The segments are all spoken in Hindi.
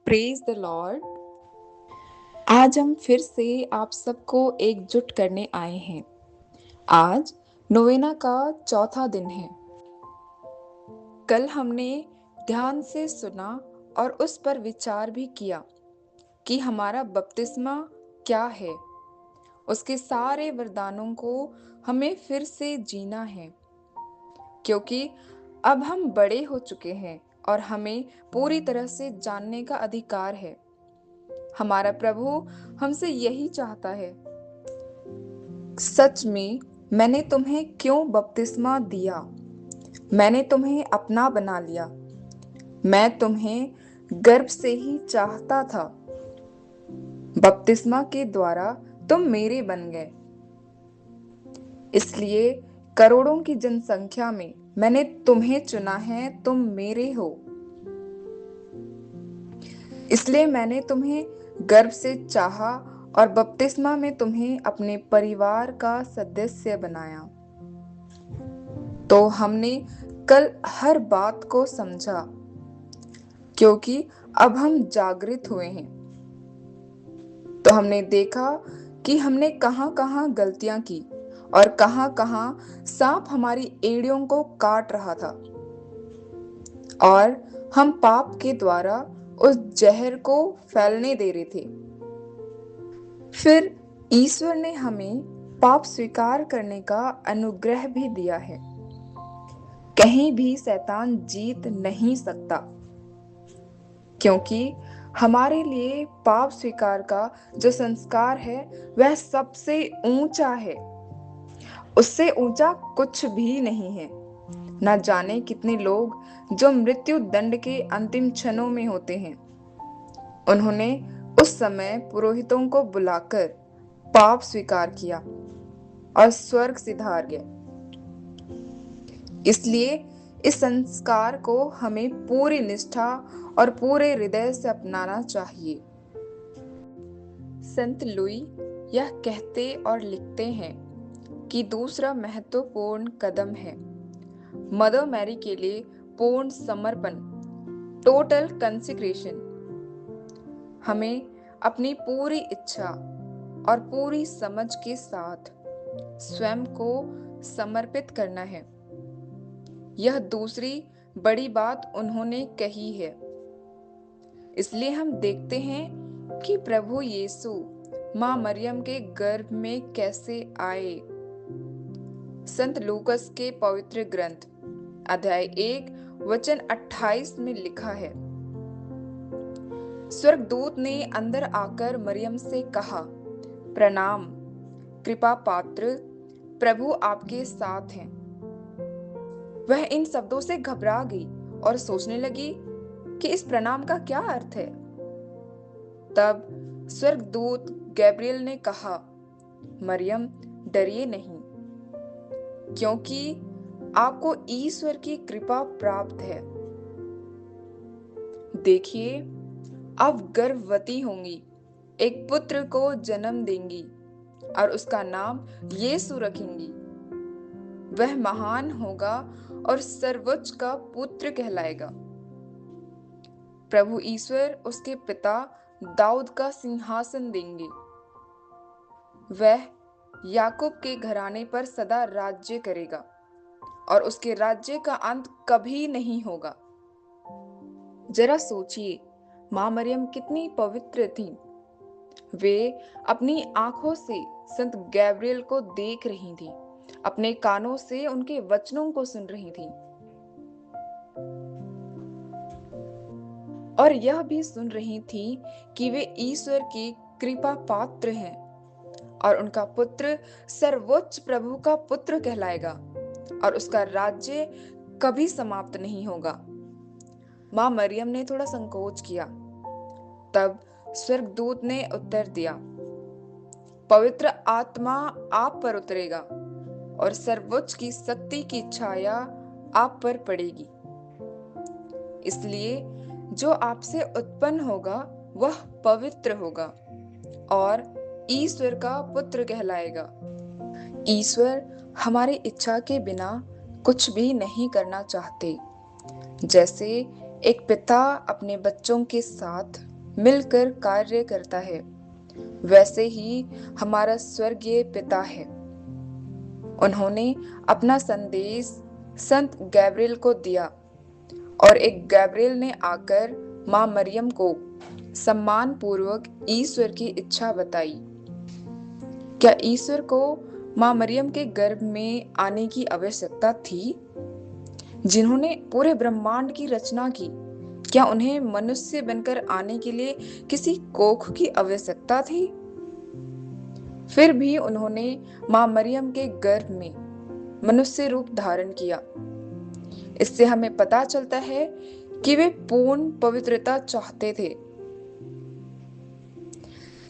Praise the Lord. आज हम फिर से आप सबको एकजुट करने आए हैं। आज नोवेना का चौथा दिन है। कल हमने ध्यान से सुना और उस पर विचार भी किया कि हमारा बपतिस्मा क्या है। उसके सारे वरदानों को हमें फिर से जीना है, क्योंकि अब हम बड़े हो चुके हैं और हमें पूरी तरह से जानने का अधिकार है। हमारा प्रभु हमसे यही चाहता है। सच में मैंने तुम्हें क्यों बपतिस्मा दिया? मैंने तुम्हें अपना बना लिया। मैं तुम्हें गर्भ से ही चाहता था। बपतिस्मा के द्वारा तुम मेरे बन गए। इसलिए करोड़ों की जनसंख्या में मैंने तुम्हें चुना है, तुम मेरे हो। इसलिए मैंने तुम्हें गर्भ से चाहा और बपतिस्मा में तुम्हें अपने परिवार का सदस्य बनाया। तो हमने कल हर बात को समझा, क्योंकि अब हम जागृत हुए हैं। तो हमने देखा कि हमने कहां-कहां गलतियां की और कहां-कहां सांप हमारी एड़ियों को काट रहा था, और हम पाप के द्वारा उस जहर को फैलने दे रहे थे। फिर ईश्वर ने हमें पाप स्वीकार करने का अनुग्रह भी दिया है। कहीं भी शैतान जीत नहीं सकता, क्योंकि हमारे लिए पाप स्वीकार का जो संस्कार है वह सबसे ऊंचा है। उससे ऊंचा कुछ भी नहीं है। न जाने कितने लोग जो मृत्यु दंड के अंतिम क्षणों में होते हैं, उन्होंने उस समय पुरोहितों को बुलाकर पाप स्वीकार किया और स्वर्ग सिधार गए। इसलिए इस संस्कार को हमें पूरी निष्ठा और पूरे हृदय से अपनाना चाहिए। संत लुई यह कहते और लिखते हैं कि दूसरा महत्वपूर्ण कदम है मदर मैरी के लिए पूर्ण समर्पण, टोटल कंसेक्रेशन। हमें अपनी पूरी इच्छा और पूरी समझ के साथ स्वयं को समर्पित करना है। यह दूसरी बड़ी बात उन्होंने कही है। इसलिए हम देखते हैं कि प्रभु यीशु मां मरियम के गर्भ में कैसे आए। संत लूकस के पवित्र ग्रंथ अध्याय 1 वचन 28 में लिखा है, स्वर्गदूत ने अंदर आकर मरियम से कहा, प्रणाम कृपा पात्र, प्रभु आपके साथ हैं। वह इन शब्दों से घबरा गई और सोचने लगी कि इस प्रणाम का क्या अर्थ है। तब स्वर्गदूत गैब्रियल ने कहा, मरियम डरिए नहीं, क्योंकि आपको ईश्वर की कृपा प्राप्त है। देखिए, आप गर्भवती होंगी, एक पुत्र को जन्म देंगी और उसका नाम यीशु रखेंगी। वह महान होगा और सर्वोच्च का पुत्र कहलाएगा। प्रभु ईश्वर उसके पिता दाऊद का सिंहासन देंगे। वह याकूब के घराने पर सदा राज्य करेगा और उसके राज्य का अंत कभी नहीं होगा। जरा सोचिए, मां मरियम कितनी पवित्र थी। वे अपनी आंखों से संत गैब्रियल को देख रही थी, अपने कानों से उनके वचनों को सुन रही थी, और यह भी सुन रही थी कि वे ईश्वर की कृपा पात्र हैं और उनका पुत्र सर्वोच्च प्रभु का पुत्र कहलाएगा और उसका राज्य कभी समाप्त नहीं होगा। मां मरियम ने थोड़ा संकोच किया। तब स्वर्गदूत ने उत्तर दिया, पवित्र आत्मा आप पर उतरेगा और सर्वोच्च की शक्ति की छाया आप पर पड़ेगी। इसलिए जो आपसे उत्पन्न होगा वह पवित्र होगा और ईश्वर का पुत्र कहलाएगा। ईश्वर हमारी इच्छा के बिना कुछ भी नहीं करना चाहते। जैसे एक पिता अपने बच्चों के साथ मिलकर कार्य करता है, वैसे ही हमारा स्वर्गीय पिता है। उन्होंने अपना संदेश संत गैब्रियल को दिया और एक गैब्रियल ने आकर मां मरियम को सम्मान पूर्वक ईश्वर की इच्छा बताई। क्या ईश्वर को मां मरियम के गर्भ में आने की आवश्यकता थी? जिन्होंने पूरे ब्रह्मांड की रचना की, क्या उन्हें मनुष्य बनकर आने के लिए किसी कोख की आवश्यकता थी? फिर भी उन्होंने मां मरियम के गर्भ में मनुष्य रूप धारण किया। इससे हमें पता चलता है कि वे पूर्ण पवित्रता चाहते थे।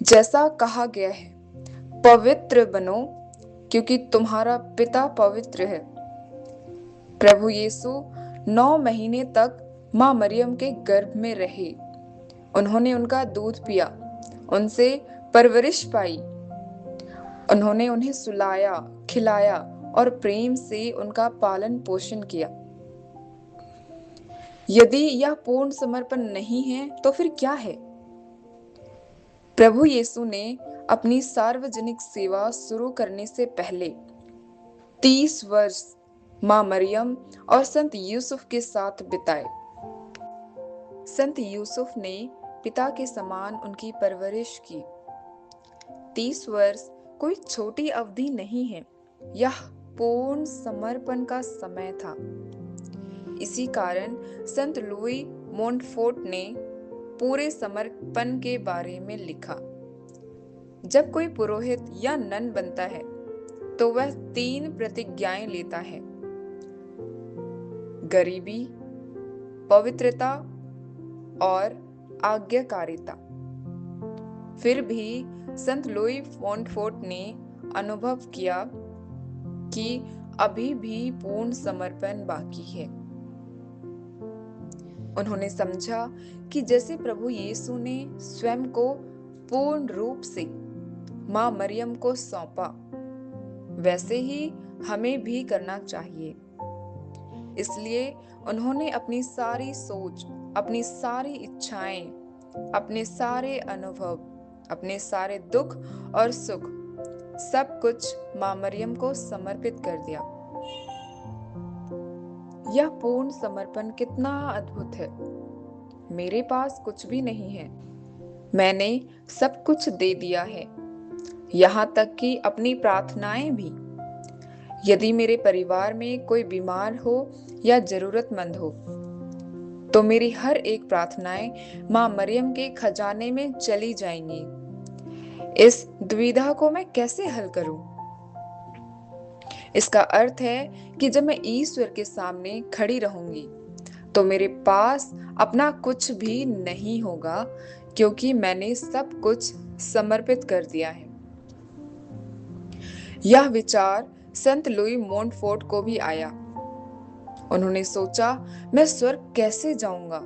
जैसा कहा गया है, पवित्र बनो क्योंकि तुम्हारा पिता पवित्र है। प्रभु यीशु 9 महीने तक मां मरियम के गर्भ में रहे। उन्होंने उनका दूध पिया, उनसे परवरिश पाई। उन्होंने उन्हें सुलाया, खिलाया और प्रेम से उनका पालन पोषण किया। यदि यह पूर्ण समर्पण नहीं है तो फिर क्या है? प्रभु यीशु ने अपनी सार्वजनिक सेवा शुरू करने से पहले 30 वर्ष मां मरियम और संत यूसुफ के साथ बिताए। संत यूसुफ ने पिता के समान उनकी परवरिश की। 30 वर्ष कोई छोटी अवधि नहीं है, यह पूर्ण समर्पण का समय था। इसी कारण संत लुई मोंटफोर्ट ने पूरे समर्पण के बारे में लिखा। जब कोई पुरोहित या नन बनता है तो वह 3 प्रतिज्ञाएं लेता है: गरीबी, पवित्रता और आज्ञाकारिता। फिर भी संत लुई मोंटफोर्ट ने अनुभव किया कि अभी भी पूर्ण समर्पण बाकी है। उन्होंने समझा कि जैसे प्रभु यीशु ने स्वयं को पूर्ण रूप से मां मरियम को सौंपा, वैसे ही हमें भी करना चाहिए। इसलिए उन्होंने अपनी सारी सोच, अपनी सारी इच्छाएं, अपने सारे अनुभव, अपने सारे दुख और सुख, सब कुछ मां मरियम को समर्पित कर दिया। यह पूर्ण समर्पण कितना अद्भुत है। मेरे पास कुछ भी नहीं है, मैंने सब कुछ दे दिया है, यहाँ तक कि अपनी प्रार्थनाएं भी। यदि मेरे परिवार में कोई बीमार हो या जरूरतमंद हो, तो मेरी हर एक प्रार्थनाएं मां मरियम के खजाने में चली जाएंगी। इस दुविधा को मैं कैसे हल करूं? इसका अर्थ है कि जब मैं ईश्वर के सामने खड़ी रहूंगी तो मेरे पास अपना कुछ भी नहीं होगा, क्योंकि मैंने सब कुछ समर्पित कर दिया है। यह विचार संत लुई मोंटफोर्ट को भी आया। उन्होंने सोचा, मैं स्वर्ग कैसे जाऊंगा?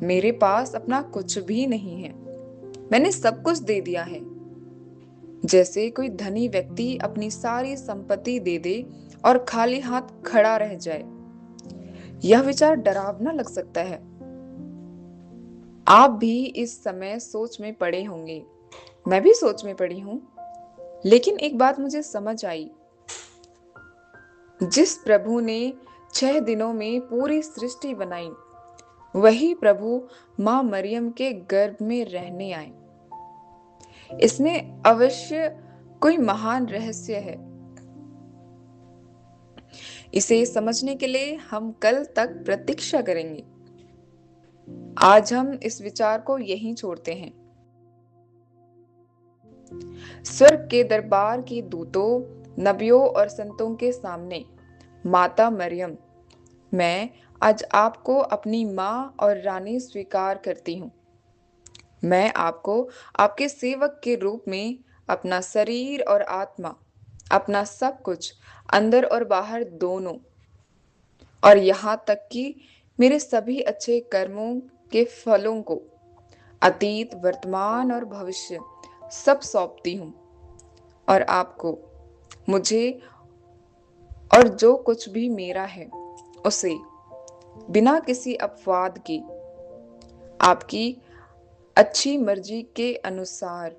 मेरे पास अपना कुछ भी नहीं है, मैंने सब कुछ दे दिया है। जैसे कोई धनी व्यक्ति अपनी सारी संपत्ति दे दे और खाली हाथ खड़ा रह जाए। यह विचार डरावना लग सकता है। आप भी इस समय सोच में पड़े होंगे, मैं भी सोच में पड़ी हूं। लेकिन एक बात मुझे समझ आई, जिस प्रभु ने 6 दिनों में पूरी सृष्टि बनाई, वही प्रभु मां मरियम के गर्भ में रहने आए। इसमें अवश्य कोई महान रहस्य है। इसे समझने के लिए हम कल तक प्रतीक्षा करेंगे। आज हम इस विचार को यहीं छोड़ते हैं। स्वर्ग के दरबार के दूतों, नबियों और संतों के सामने माता मरियम, मैं आज आपको अपनी मां और रानी स्वीकार करती हूँ। मैं आपको आपके सेवक के रूप में अपना शरीर और आत्मा, अपना सब कुछ, अंदर और बाहर दोनों, और यहाँ तक कि मेरे सभी अच्छे कर्मों के फलों को, अतीत, वर्तमान और भविष्य, सब सौंपती हूँ। और आपको, मुझे और जो कुछ भी मेरा है, उसे बिना किसी अपवाद के आपकी अच्छी मर्जी के अनुसार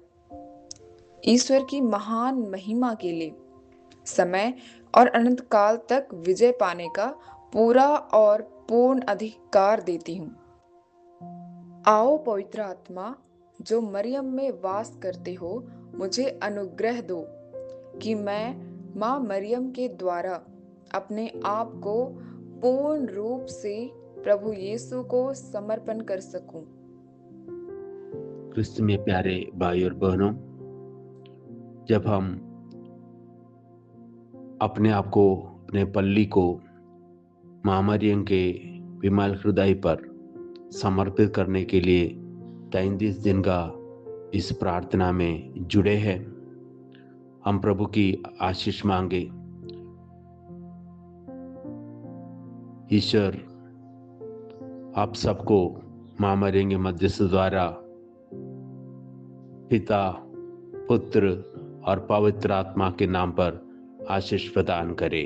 ईश्वर की महान महिमा के लिए समय और अनंत काल तक विजय पाने का पूरा और पूर्ण अधिकार देती हूँ। आओ पवित्र आत्मा जो मरियम में वास करते हो, मुझे अनुग्रह दो कि मैं माँ मरियम के द्वारा अपने आप को पूर्ण रूप से प्रभु यीशु को समर्पण कर सकूं। क्रिस्त में प्यारे भाई और बहनों, जब हम अपने आप को, अपने पल्ली को माँ मरियम के विमल हृदय पर समर्पित करने के लिए 33 दिन का इस प्रार्थना में जुड़े हैं, हम प्रभु की आशीष मांगे। ईश्वर आप सबको माँ मरियम के मध्यस्थ द्वारा पिता, पुत्र और पवित्र आत्मा के नाम पर आशीष प्रदान करे।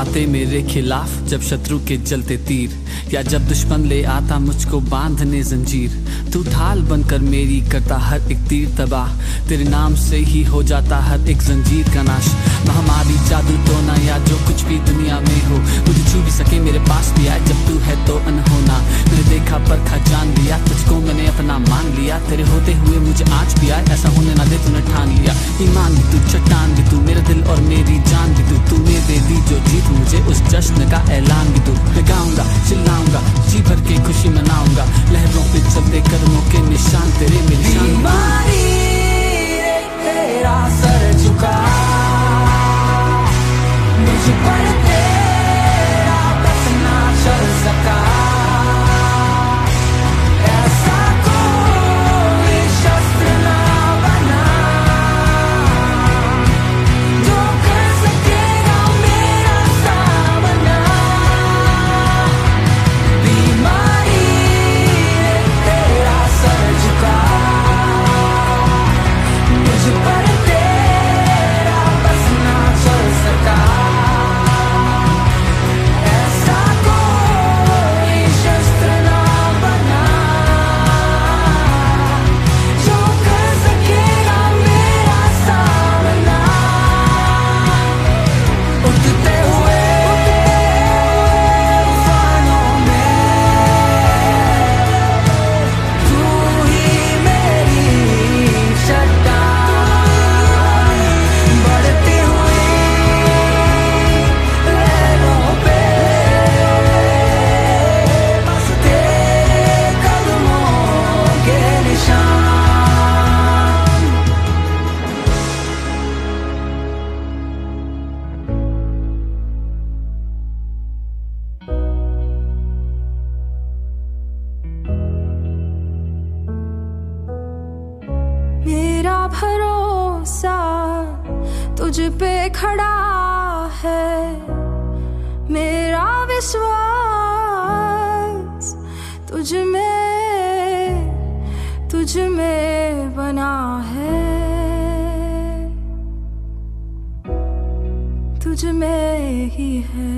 आते मेरे खिलाफ जब शत्रु के जलते तीर, या जब दुश्मन ले आता मुझको बांधने जंजीर, तू ढाल बनकर मेरी करता हर एक तीर तबाह, तेरे नाम से ही हो जाता हर एक जंजीर का नाश। महामारी, जादू, टोना या जो कुछ भी दुनिया में हो, मुझे छू भी सके मेरे पास भी आए, जब तू है तो अनहोना। मैंने देखा परखा जान लिया, तुझको मैंने अपना मान लिया, तेरे होते हुए मुझे आज भी आए, ऐसा होने ना दे तूने ठान लिया। ईमान भी तू, चट्टान भी तू, मेरा दिल और मेरी जान भी तू, तूने दे दी जो जीत मुझे बजे उस जश्न का ऐलान भी दूं। मैं गाऊंगा, चिल्लाऊंगा, जी भर के खुशी मनाऊंगा, लहरों पे चलते कदमों के निशान तेरे मेरी शान। बीमारी रे तेरा सर झुका, मुझ पर तेरा बस ना चल सका। ऐसा कोई शस्त्र ना बना जो कर सकेगा मेरा सामना। बीमारी रे तेरा सर झुका, मुझ पर तेरा बस ना चल सका। ऐसा कोई शस्त्र ना बना जो कर सकेगा मेरा सामना। उठते हुए तूफानों में तू ही मेरी चट्टान, बढ़ती हुई लहरों पे बस तेरे कदमों के निशान। मेरा भरोसा तुझ पे खड़ा है, मेरा विश्वास तुझ में बना है, तुझ में ही है।